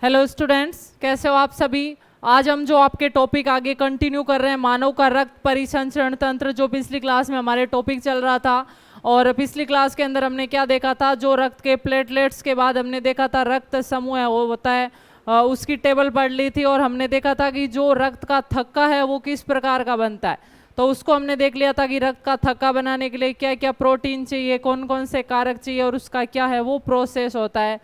Hello students, कैसे हो आप सभी। आज हम जो आपके टॉपिक आगे कंटिन्यू कर रहे हैं, मानव का रक्त परिसंचरण तंत्र, जो पिछली क्लास में हमारे टॉपिक चल रहा था। और पिछली क्लास के अंदर हमने क्या देखा था, जो रक्त के प्लेटलेट्स के बाद हमने देखा था रक्त समूह है वो होता है, उसकी टेबल पढ़ ली थी। और हमने देखा था कि जो रक्त का थक्का है वो किस प्रकार का बनता है। तो उसको हमने देख लिया था कि रक्त का थक्का बनाने के लिए क्या क्या प्रोटीन चाहिए, कौन कौन से कारक चाहिए और उसका क्या है वो प्रोसेस होता है।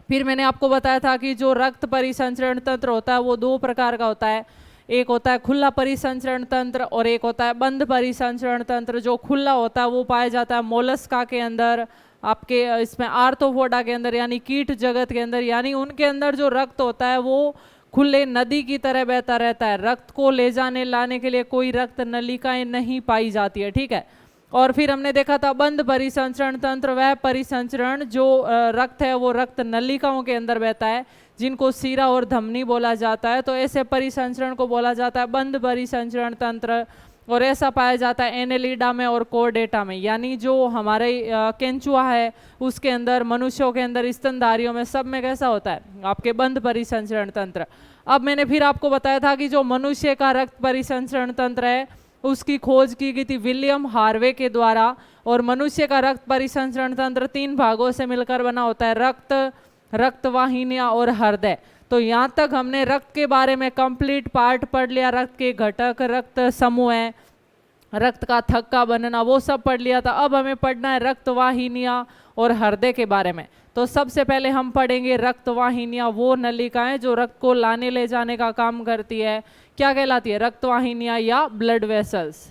फिर मैंने आपको बताया था कि जो रक्त परिसंचरण तंत्र होता है वो दो प्रकार का होता है। एक होता है खुला परिसंचरण तंत्र और एक होता है बंद परिसंचरण तंत्र। जो खुला होता है वो पाया जाता है मोलस्का के अंदर, आपके इसमें आर्थ्रोपोडा के अंदर, यानी कीट जगत के अंदर। यानी उनके अंदर जो रक्त होता है वो खुले नदी की तरह बहता रहता है। रक्त को ले जाने लाने के लिए कोई रक्त नलिकाएं नहीं पाई जाती है, ठीक है। और फिर हमने देखा था बंद परिसंचरण तंत्र, वह परिसंचरण जो रक्त है वो रक्त नलिकाओं के अंदर बहता है, जिनको सीरा और धमनी बोला जाता है। तो ऐसे परिसंचरण को बोला जाता है बंद परिसंचरण तंत्र। और ऐसा पाया जाता है एनेलिडा में और कोर्डेटा में, यानी जो हमारे केंचुआ है उसके अंदर, मनुष्यों के अंदर, स्तनधारियों में, सब में कैसा होता है आपके बंद परिसंचरण तंत्र। अब मैंने फिर आपको बताया था कि जो मनुष्य का रक्त परिसंचरण तंत्र है उसकी खोज की गई थी विलियम हार्वे के द्वारा। और मनुष्य का रक्त परिसंचरण तंत्र 3 भागों से मिलकर बना होता है, रक्त, रक्तवाहिनियां और हृदय। तो यहाँ तक हमने रक्त के बारे में कंप्लीट पार्ट पढ़ लिया। रक्त के घटक, रक्त समूह है, रक्त का थक्का बनना, वो सब पढ़ लिया था। अब हमें पढ़ना है रक्तवाहिनियां और हृदय के बारे में। तो सबसे पहले हम पढ़ेंगे रक्तवाहिनियां, वो नलिकाएं जो रक्त को लाने ले जाने का काम करती है। क्या कहलाती है? रक्तवाहिनियां या ब्लड वेसल्स।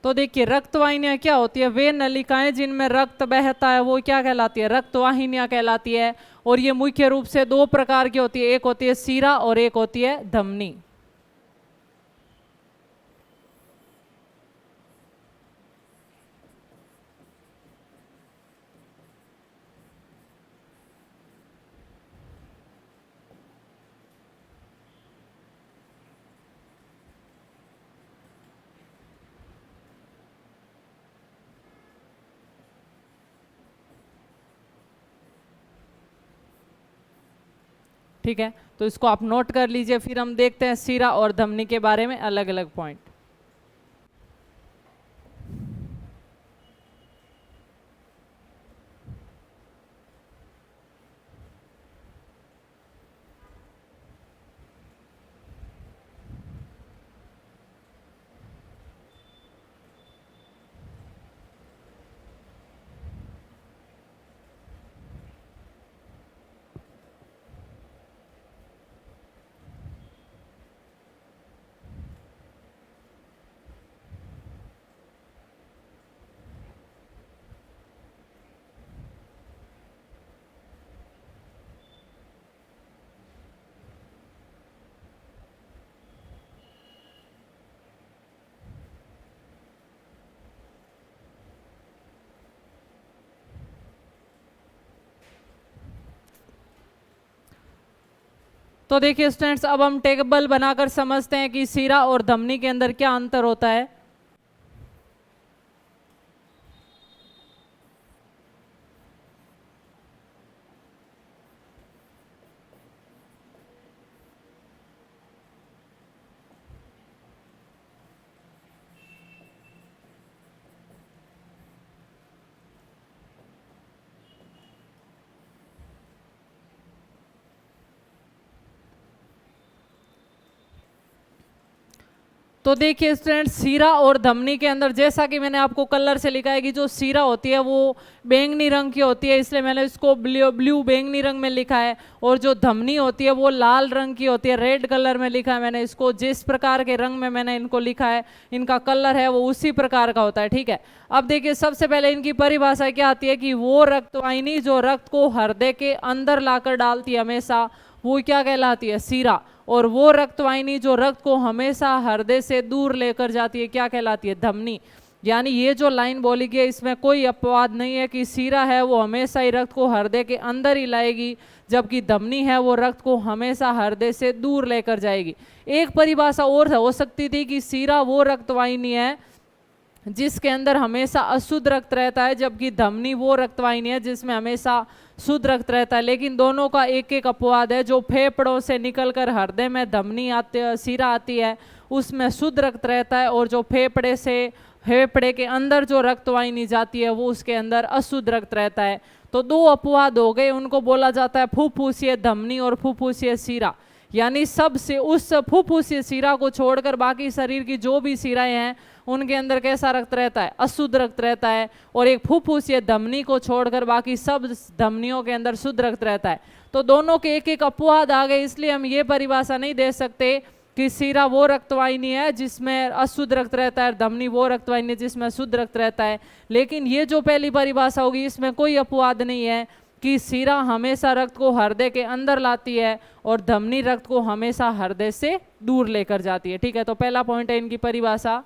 तो देखिए रक्तवाहिनियां क्या होती है, वे नलिकाएं जिनमें रक्त बहता है वो क्या कहलाती है? रक्तवाहिनियां कहलाती है। और ये मुख्य रूप से 2 प्रकार की होती है, एक होती है सीरा और एक होती है धमनी। ठीक है, तो इसको आप नोट कर लीजिए। फिर हम देखते हैं सीरा और धमनी के बारे में अलग अलग पॉइंट। तो देखिए स्टूडेंट्स, अब हम टेबल बनाकर समझते हैं कि सीरा और धमनी के अंदर क्या अंतर होता है। तो देखिए स्टूडेंट, सीरा और धमनी के अंदर जैसा कि मैंने आपको कलर से लिखा है कि जो सीरा होती है वो बैंगनी रंग की होती है, इसलिए मैंने इसको ब्लू बैंगनी रंग में लिखा है। और जो धमनी होती है वो लाल रंग की होती है, रेड कलर में लिखा है मैंने इसको। जिस प्रकार के रंग में मैंने इनको लिखा है, इनका कलर है वो उसी प्रकार का होता है, ठीक है। अब देखिए सबसे पहले इनकी परिभाषा क्या आती है कि वो रक्तवाहिनी जो रक्त को हृदय के अंदर लाकर डालती है हमेशा, वो क्या कहलाती है? सीरा। और वो रक्तवाहिनी जो रक्त को हमेशा हृदय से दूर लेकर जाती है, क्या कहलाती है? धमनी। यानी ये जो लाइन बोली गई है इसमें कोई अपवाद नहीं है कि सीरा है वो हमेशा ही रक्त को हृदय के अंदर ही लाएगी, जबकि धमनी है वो रक्त को हमेशा हृदय से दूर लेकर जाएगी। एक परिभाषा और हो सकती थी कि सीरा वो रक्तवाहिनी है जिसके अंदर हमेशा अशुद्ध रक्त रहता है, जबकि धमनी वो रक्तवाहिनी है जिसमें हमेशा शुद्ध रक्त रहता है। लेकिन दोनों का एक एक अपवाद है। जो फेफड़ों से निकलकर हृदय में धमनी आती है, सीरा आती है, उसमें शुद्ध रक्त रहता है। और जो फेफड़े के अंदर जो रक्तवाहिनी जाती है वो उसके अंदर अशुद्ध रक्त रहता है। तो दो अपवाद हो गए, उनको बोला जाता है फुफ्फुसीय धमनी और फुफ्फुसीय सीरा। यानी सबसे उस फुफ्फुसीय सीरा को छोड़कर बाकी शरीर की जो भी सीराएं हैं उनके अंदर कैसा रक्त रहता है? अशुद्ध रक्त रहता है। और एक फुफ्फुसीय धमनी को छोड़कर बाकी सब धमनियों के अंदर शुद्ध रक्त रहता है। तो दोनों के एक एक अपवाद आ गए, इसलिए हम ये परिभाषा नहीं दे सकते कि सीरा वो रक्तवाहिनी है जिसमें अशुद्ध रक्त रहता है, धमनी वो रक्तवाहिनी जिसमें शुद्ध रक्त रहता है। लेकिन ये जो पहली परिभाषा होगी इसमें कोई अपवाद नहीं है कि सीरा हमेशा रक्त को हृदय के अंदर लाती है और धमनी रक्त को हमेशा हृदय से दूर लेकर जाती है, ठीक है। तो पहला पॉइंट है इनकी परिभाषा।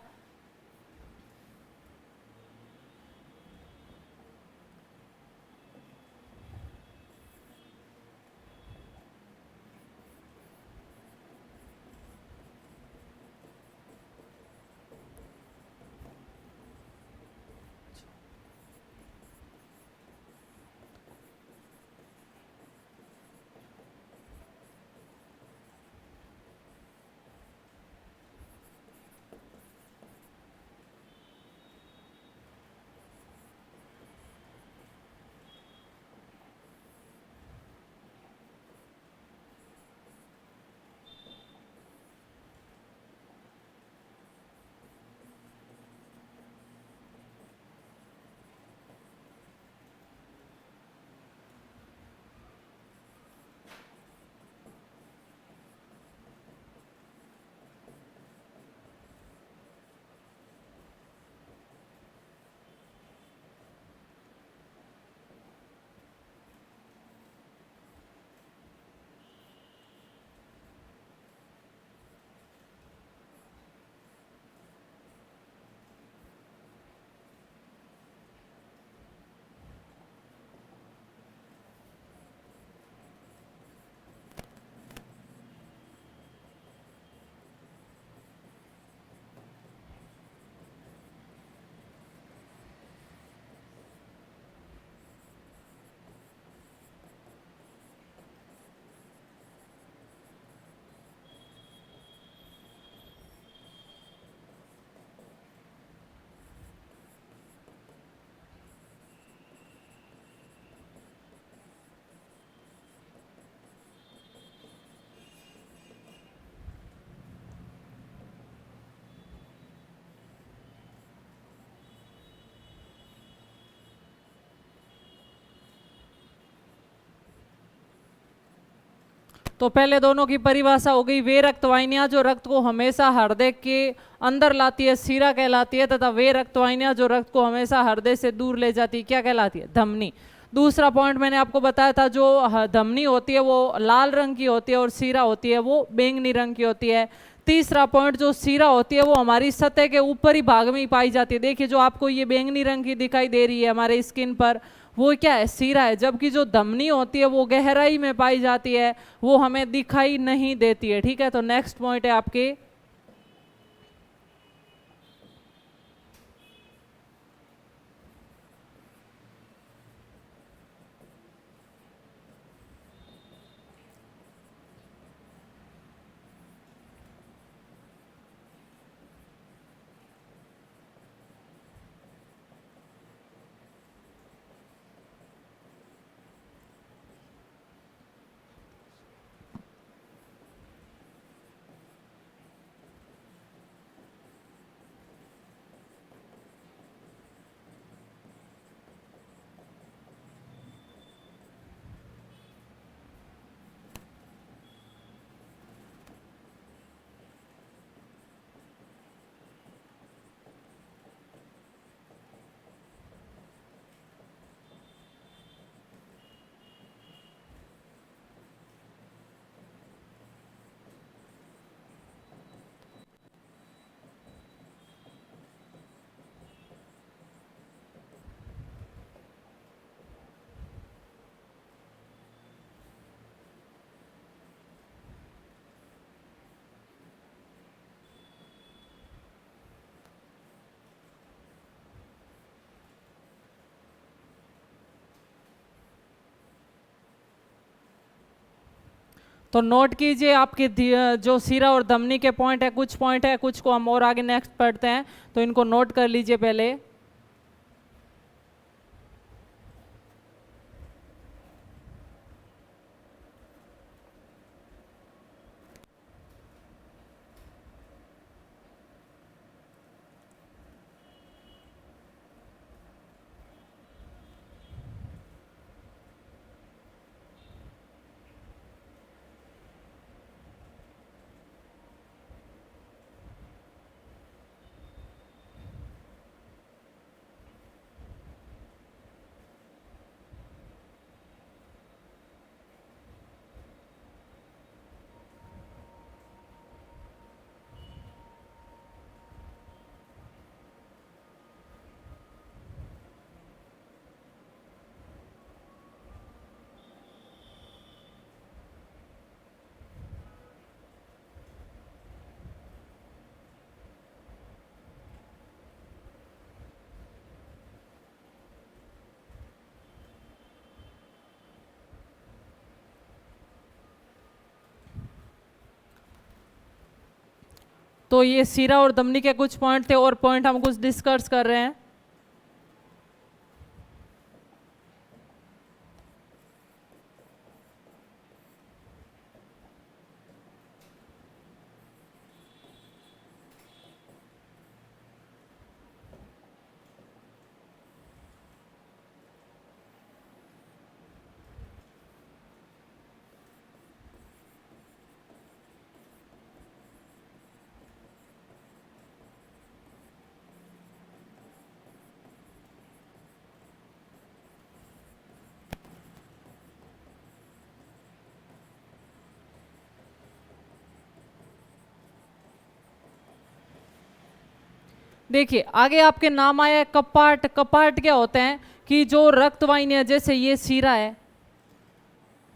तो पहले दोनों की परिभाषा हो गई। वे रक्तवाहिनियां जो रक्त को हमेशा हृदय के अंदर लाती है, सीरा कहलाती है, तथा वे रक्तवाहिनियां जो रक्त को हमेशा हृदय से दूर ले जाती है, क्या कहलाती है? धमनी। दूसरा पॉइंट मैंने आपको बताया था, जो धमनी होती है वो लाल रंग की होती है और सीरा होती है वो बैंगनी रंग की होती है। तीसरा पॉइंट, जो सीरा होती है वो हमारी सतह के ऊपरी भाग में ही पाई जाती है। देखिए जो आपको ये बैंगनी रंग की दिखाई दे रही है हमारे स्किन पर, वो क्या है? सीरा है। जबकि जो धमनी होती है वो गहराई में पाई जाती है, वो हमें दिखाई नहीं देती है, ठीक है। तो नेक्स्ट पॉइंट है आपके तो नोट कीजिए आपकी जो सीरा और धमनी के पॉइंट है, कुछ को हम और आगे नेक्स्ट पढ़ते हैं, तो इनको नोट कर लीजिए पहले। तो ये सीरा और धमनी के कुछ पॉइंट थे, और पॉइंट हम कुछ डिस्कस कर रहे हैं। देखिए आगे आपके नाम आया है कपाट। कपाट क्या होते हैं कि जो रक्त वाहिनियां, जैसे ये सीरा है,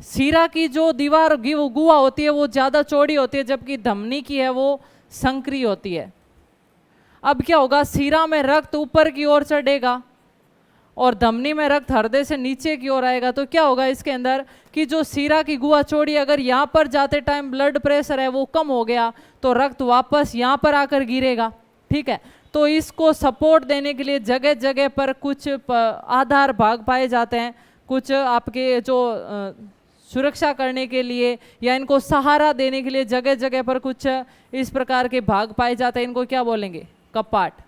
सीरा की जो दीवार गुहा होती है वो ज्यादा चौड़ी होती है, जबकि धमनी की है वो संकरी होती है। अब क्या होगा, सीरा में रक्त ऊपर की ओर चढ़ेगा और धमनी में रक्त हृदय से नीचे की ओर आएगा। तो क्या होगा इसके अंदर कि जो सीरा की गुहा चौड़ी, अगर यहाँ पर जाते टाइम ब्लड प्रेशर है वो कम हो गया तो रक्त वापस यहाँ पर आकर गिरेगा। ठीक है, तो इसको सपोर्ट देने के लिए जगह जगह पर कुछ आधार भाग पाए जाते हैं, कुछ आपके जो सुरक्षा करने के लिए या इनको सहारा देने के लिए जगह जगह पर कुछ इस प्रकार के भाग पाए जाते हैं। इनको क्या बोलेंगे, कपाट।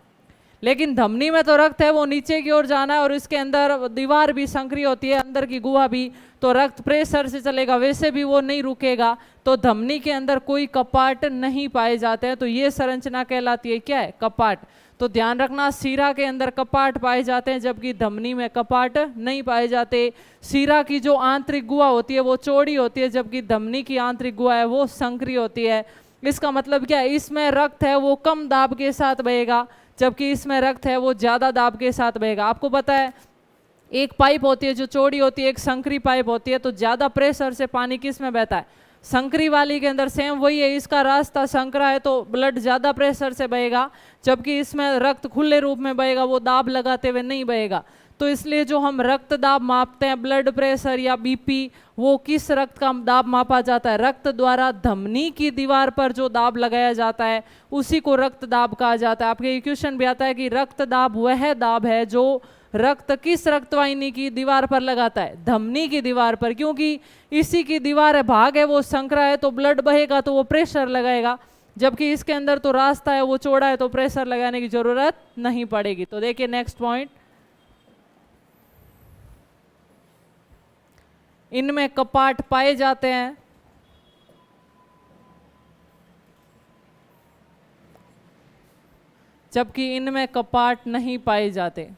लेकिन धमनी में तो रक्त है वो नीचे की ओर जाना है और इसके अंदर दीवार भी संकरी होती है, अंदर की गुहा भी, तो रक्त प्रेशर से चलेगा, वैसे भी वो नहीं रुकेगा, तो धमनी के अंदर कोई कपाट नहीं पाए जाते हैं। तो ये संरचना कहलाती है क्या है, कपाट। तो ध्यान रखना, सीरा के अंदर कपाट पाए जाते हैं जबकि धमनी में कपाट नहीं पाए जाते। सीरा की जो आंतरिक गुहा होती है वो चौड़ी होती है, जबकि धमनी की आंतरिक गुहा है वो संकरी होती है। इसका मतलब क्या है, इसमें रक्त है वो कम दाब के साथ बहेगा, जबकि इसमें रक्त है वो ज्यादा दाब के साथ बहेगा। आपको पता है एक पाइप होती है जो चौड़ी होती है, एक संकरी पाइप होती है, तो ज्यादा प्रेशर से पानी किस में बहता है, संकरी वाली के अंदर। सेम वही है, इसका रास्ता संकरा है तो ब्लड ज्यादा प्रेशर से बहेगा, जबकि इसमें रक्त खुले रूप में बहेगा, वो दाब लगाते हुए नहीं बहेगा। तो इसलिए जो हम रक्त दाब मापते हैं, ब्लड प्रेशर या बीपी, वो किस रक्त का दाब मापा जाता है, रक्त द्वारा धमनी की दीवार पर जो दाब लगाया जाता है उसी को रक्त दाब कहा जाता है। आपके क्वेश्चन भी आता है कि रक्त दाब वह दाब है जो रक्त किस रक्तवाहिनी की दीवार पर लगाता है, धमनी की दीवार पर, क्योंकि इसी की दीवार है, भाग है वो संकरा है, तो ब्लड बहेगा तो वो प्रेशर लगाएगा, जबकि इसके अंदर तो रास्ता है वो चौड़ा है तो प्रेशर लगाने की जरूरत नहीं पड़ेगी। तो देखिए नेक्स्ट पॉइंट, इनमें कपाट पाए जाते हैं, जबकि इनमें कपाट नहीं पाए जाते।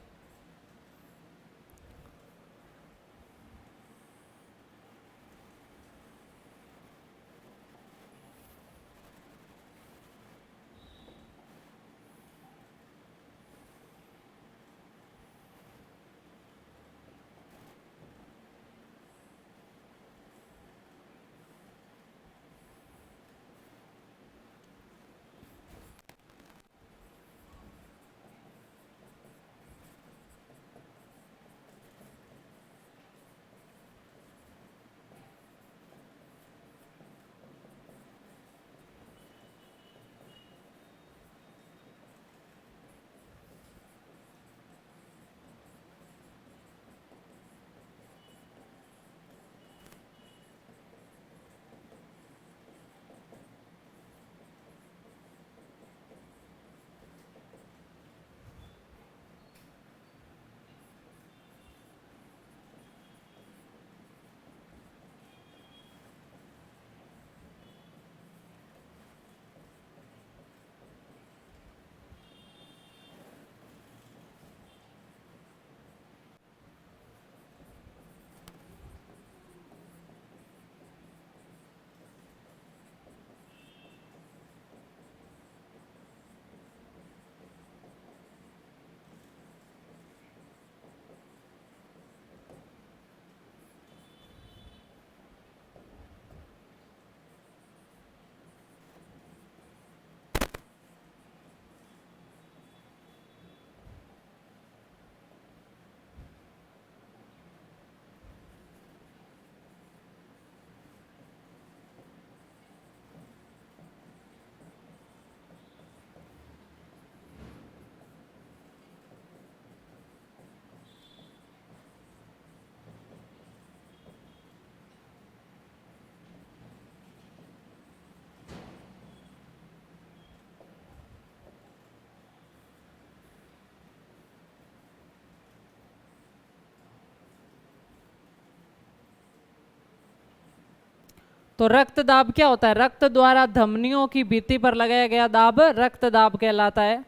तो रक्त दाब क्या होता है? रक्त द्वारा धमनियों की भित्ति पर लगाया गया दाब रक्त दाब कहलाता है।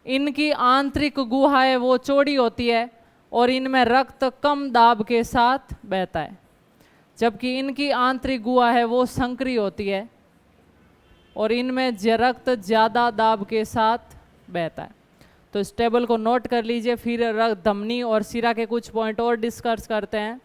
इनकी आंतरिक गुहाएं वो चौड़ी होती है और इनमें रक्त कम दाब के साथ बहता है, जबकि इनकी आंतरिक गुहा है वो संकरी होती है और इनमें रक्त ज्यादा दाब के साथ बहता है। तो इस टेबल को नोट कर लीजिए, फिर रक्त धमनी और शिरा के कुछ पॉइंट और डिस्कस करते हैं।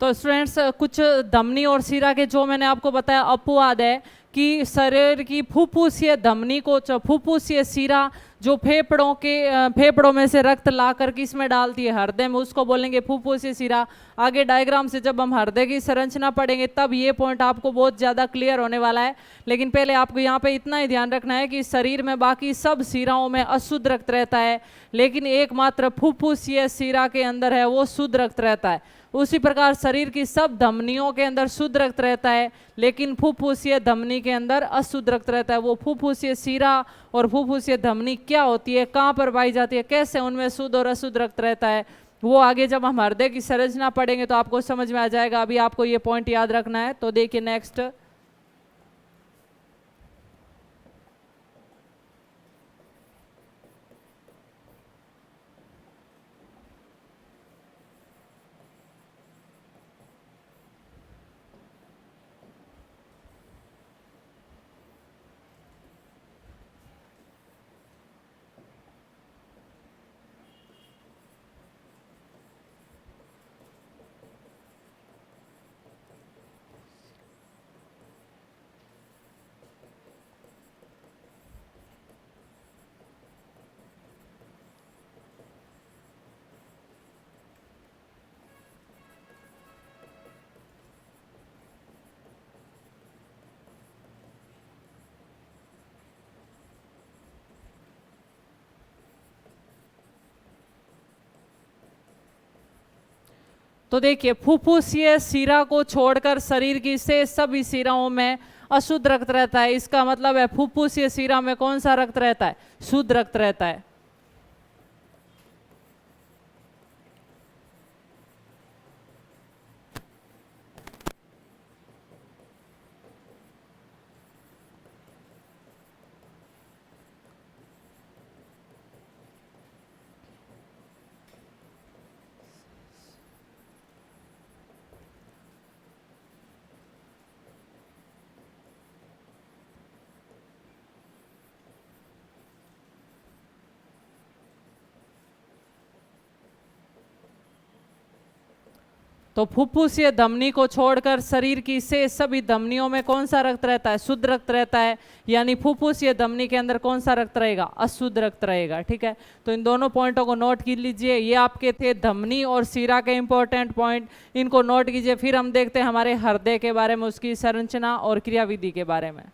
तो स्टूडेंट्स, कुछ धमनी और शिरा के जो मैंने आपको बताया अपवाद है कि शरीर की फुफ्फुसीय धमनी को, फुफ्फुसीय शिरा जो फेफड़ों में से रक्त ला कर किस में डालती है? हृदय में, उसको बोलेंगे फुफ्फुसीय शिरा। आगे डायग्राम से जब हम हृदय की संरचना पढ़ेंगे तब ये पॉइंट आपको बहुत ज़्यादा क्लियर होने वाला है। लेकिन पहले आपको यहाँ पे इतना ही ध्यान रखना है कि शरीर में बाकी सब शिराओं में अशुद्ध रक्त रहता है, लेकिन एकमात्र फुफ्फुसीय शिरा के अंदर है वो शुद्ध रक्त रहता है। उसी प्रकार शरीर की सब धमनियों के अंदर शुद्ध रक्त रहता है, लेकिन फुफ्फुसीय धमनी के अंदर अशुद्ध रक्त रहता है। वो फुफ्फुसीय शिरा और फुफ्फुसीय धमनी क्या होती है, कहाँ पर पाई जाती है, कैसे उनमें शुद्ध और अशुद्ध रक्त रहता है, वो आगे जब हम हृदय की संरचना पढ़ेंगे तो आपको समझ में आ जाएगा। अभी आपको ये पॉइंट याद रखना है। तो देखिए नेक्स्ट, तो देखिए फुफ्फुसीय शिरा को छोड़कर शरीर की से सभी शिराओं में अशुद्ध रक्त रहता है। इसका मतलब है फुफ्फुसीय शिरा में कौन सा रक्त रहता है? शुद्ध रक्त रहता है। तो फुफ्फुसीय धमनी को छोड़कर शरीर की शेष सभी धमनियों में कौन सा रक्त रहता है? शुद्ध रक्त रहता है। यानी फुफ्फुसीय धमनी के अंदर कौन सा रक्त रहेगा? अशुद्ध रक्त रहेगा। ठीक है, तो इन दोनों पॉइंटों को नोट कर लीजिए। ये आपके थे धमनी और शिरा के इंपॉर्टेंट पॉइंट, इनको नोट कीजिए। फिर हम देखते हैं हमारे हृदय के बारे में, उसकी संरचना और क्रियाविधि के बारे में।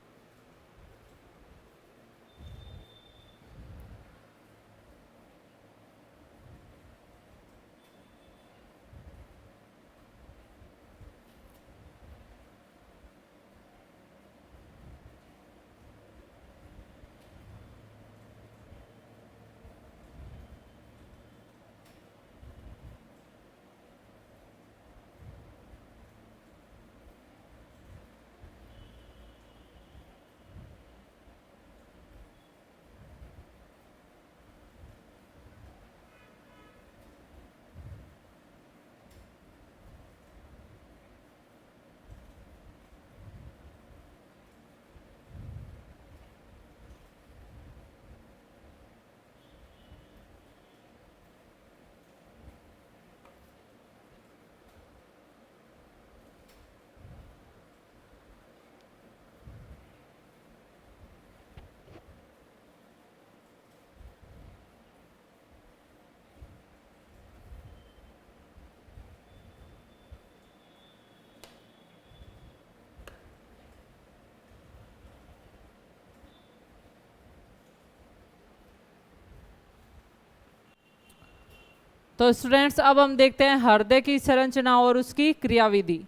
तो स्टूडेंट्स अब हम देखते हैं हृदय की संरचना और उसकी क्रियाविधि।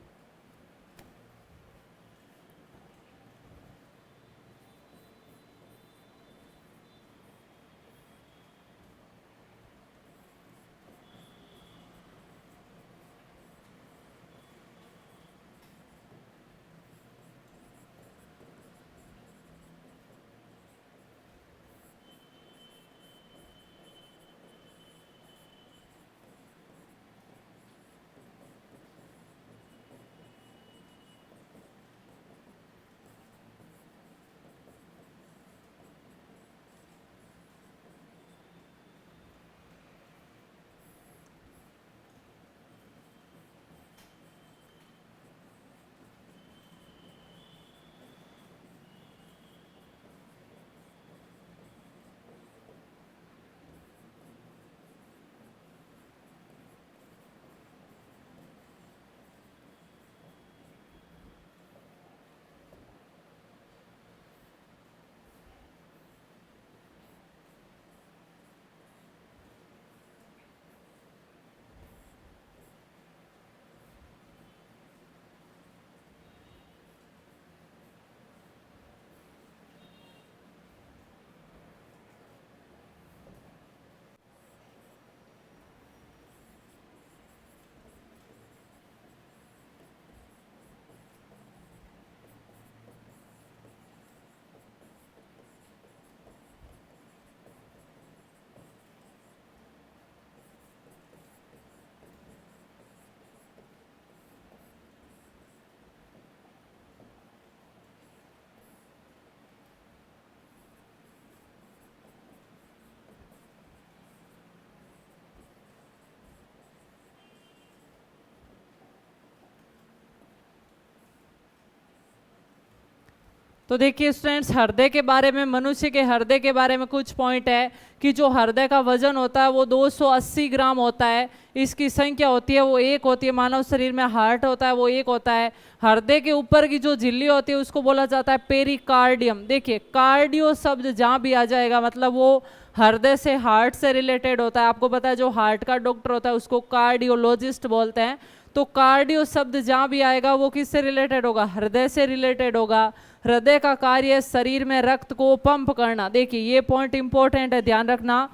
तो देखिए स्टूडेंट्स, हृदय के बारे में, मनुष्य के हृदय के बारे में कुछ पॉइंट है कि जो हृदय का वजन होता है वो 280 ग्राम होता है। इसकी संख्या होती है वो 1 होती है। मानव शरीर में हार्ट होता है वो 1 होता है। हृदय के ऊपर की जो झिल्ली होती है उसको बोला जाता है पेरिकार्डियम। देखिए कार्डियो शब्द जहाँ भी आ जाएगा मतलब वो हृदय से, हार्ट से रिलेटेड होता है। आपको पता है जो हार्ट का डॉक्टर होता है उसको कार्डियोलॉजिस्ट बोलते हैं। तो कार्डियो शब्द जहाँ भी आएगा वो किससे रिलेटेड होगा? हृदय से रिलेटेड होगा। हृदय का कार्य शरीर में रक्त को पंप करना। देखिए ये पॉइंट इंपॉर्टेंट है, ध्यान रखना।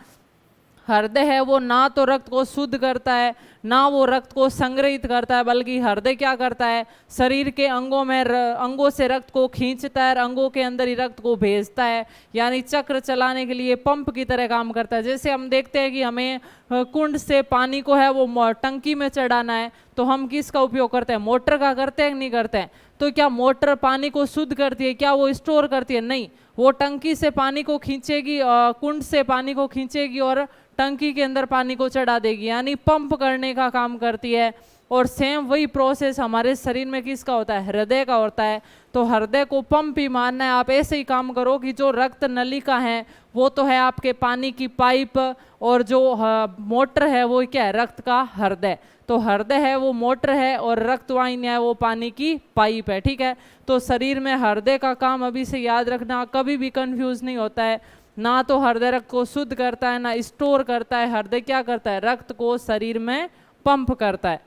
हृदय है वो ना तो रक्त को शुद्ध करता है ना वो रक्त को संग्रहित करता है, बल्कि हृदय क्या करता है? शरीर के अंगों में अंगों से रक्त को खींचता है, अंगों के अंदर ही रक्त को भेजता है। यानी चक्र चलाने के लिए पंप की तरह काम करता है। जैसे हम देखते हैं कि हमें कुंड से पानी को है वो टंकी में चढ़ाना है, तो हम किसका उपयोग करते हैं? मोटर का करते हैं कि नहीं करते हैं? तो क्या मोटर पानी को शुद्ध करती है? क्या वो स्टोर करती है? नहीं, वो टंकी से पानी को खींचेगी, कुंड से पानी को खींचेगी और टंकी के अंदर पानी को चढ़ा देगी, यानी पंप करने का काम करती है। और सेम वही प्रोसेस हमारे शरीर में किसका होता है, हृदय का होता है। तो हृदय को पंप ही मानना है। आप ऐसे ही काम करो कि जो रक्त नलिका है वो तो है आपके पानी की पाइप, और जो मोटर है वो क्या है, रक्त का हृदय। तो हृदय है वो मोटर है, और रक्त वाहिनी है वो पानी की पाइप है, ठीक है। तो शरीर में हृदय का काम अभी से याद रखना, कभी भी कंफ्यूज नहीं होता है। ना तो हृदय रक्त को शुद्ध करता है ना स्टोर करता है, हृदय क्या करता है, रक्त को शरीर में पंप करता है।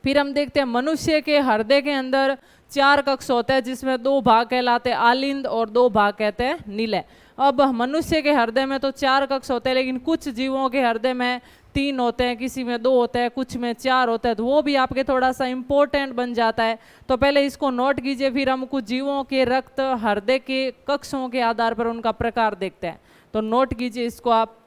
फिर हम देखते हैं मनुष्य के हृदय के अंदर 4 कक्ष होते हैं, जिसमें 2 भाग कहलाते हैं आलिंद और 2 भाग कहते हैं निलय। अब मनुष्य के हृदय में तो 4 कक्ष होते हैं, लेकिन कुछ जीवों के हृदय में 3 होते हैं, किसी में 2 होते हैं, कुछ में 4 होते हैं। तो वो भी आपके थोड़ा सा इंपॉर्टेंट बन जाता है। तो पहले इसको नोट कीजिए, फिर हम कुछ जीवों के रक्त हृदय के कक्षों के आधार पर उनका प्रकार देखते हैं। तो नोट कीजिए इसको आप।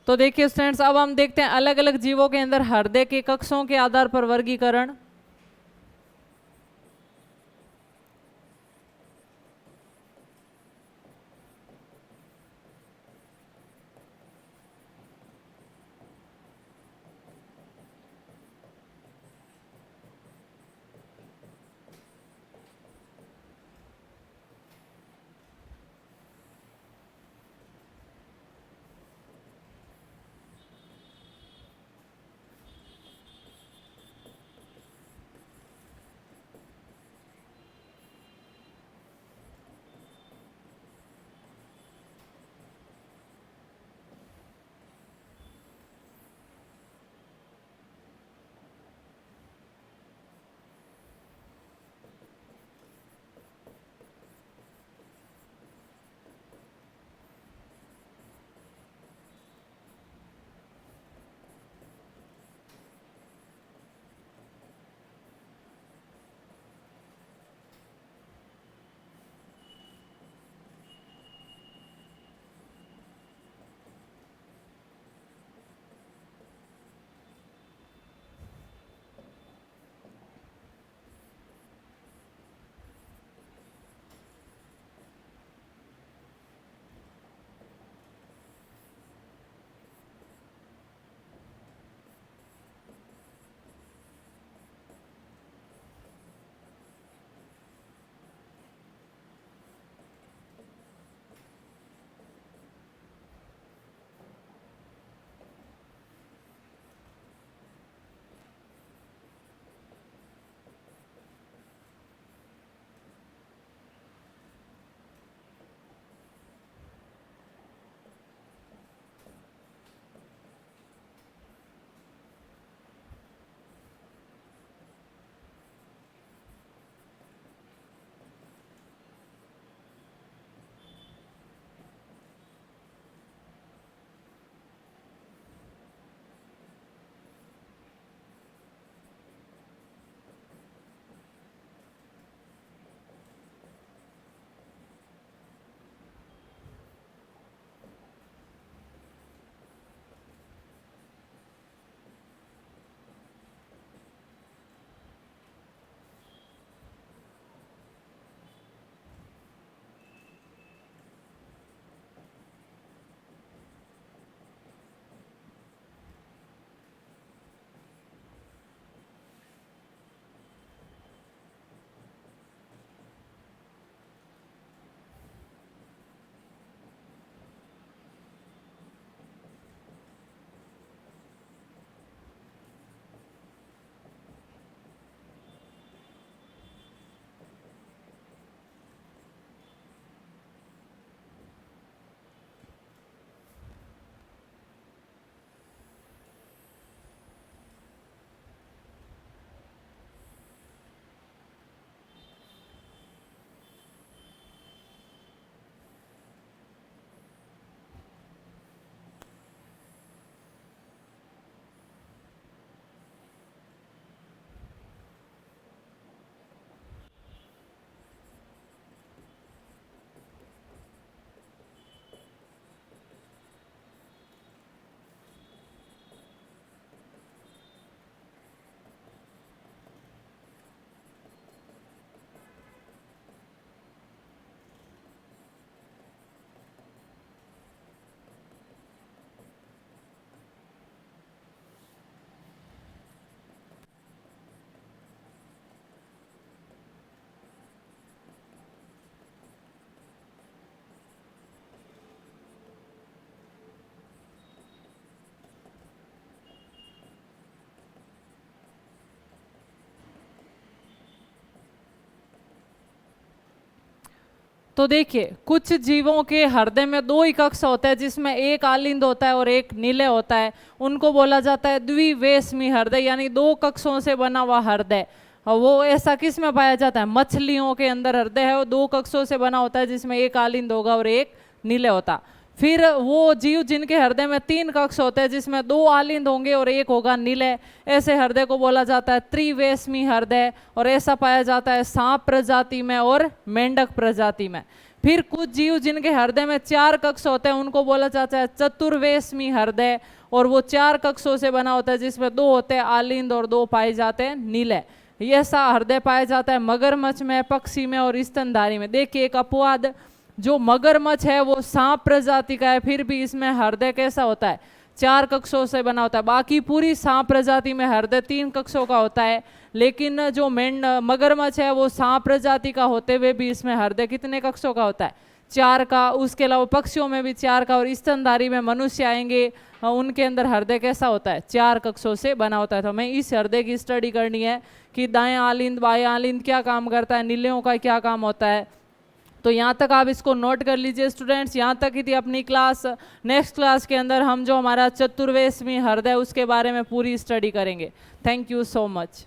तो देखिए स्टूडेंट्स, अब हम देखते हैं अलग अलग जीवों के अंदर हृदय के कक्षों के आधार पर वर्गीकरण। तो देखिए कुछ जीवों के हृदय में दो ही कक्ष होता है, जिसमें एक आलिंद होता है और एक नीले होता है। उनको बोला जाता है द्विवेशमी हृदय, यानी दो कक्षों से बना हुआ हृदय। और वो ऐसा किस में पाया जाता है? मछलियों के अंदर हृदय है, वो दो कक्षों से बना होता है, जिसमें एक आलिंद होगा और एक नीले होता। फिर वो जीव जिनके हृदय में तीन कक्ष होते हैं, जिसमें दो आलिंद होंगे और एक होगा नीले, ऐसे हृदय को बोला जाता है त्रिवेशमी हृदय। और ऐसा पाया जाता है सांप प्रजाति में और मेंढक प्रजाति में। फिर कुछ जीव जिनके हृदय में चार कक्ष होते हैं, उनको बोला जाता है चतुर्वेशमी हृदय, और वो चार कक्षों से बना होता है, जिसमें दो होते हैं आलिंद और दो पाए जाते हैं नीले। ऐसा हृदय पाया जाता है मगरमच्छ में, पक्षी में और स्तनधारी में। देखिए एक अपवाद, जो मगरमच्छ है वो सांप प्रजाति का है, फिर भी इसमें हृदय कैसा होता है? चार कक्षों से बना होता है। बाकी पूरी सांप प्रजाति में हृदय तीन कक्षों का होता है, लेकिन जो मगरमच्छ है वो सांप प्रजाति का होते हुए भी इसमें हृदय कितने कक्षों का होता है? चार का। उसके अलावा पक्षियों में भी चार का, और स्तनधारी में मनुष्य आएंगे, उनके अंदर हृदय कैसा होता है? चार कक्षों से बना होता है। तो हमें इस हृदय की स्टडी करनी है कि दाएं आलिंद बाएं आलिंद क्या काम करता है, नीलियों का क्या काम होता है। तो यहाँ तक आप इसको नोट कर लीजिए स्टूडेंट्स। यहाँ तक ही थी अपनी क्लास। नेक्स्ट क्लास के अंदर हम जो हमारा चतुर्वेशमी हृदय उसके बारे में पूरी स्टडी करेंगे। Thank you so much.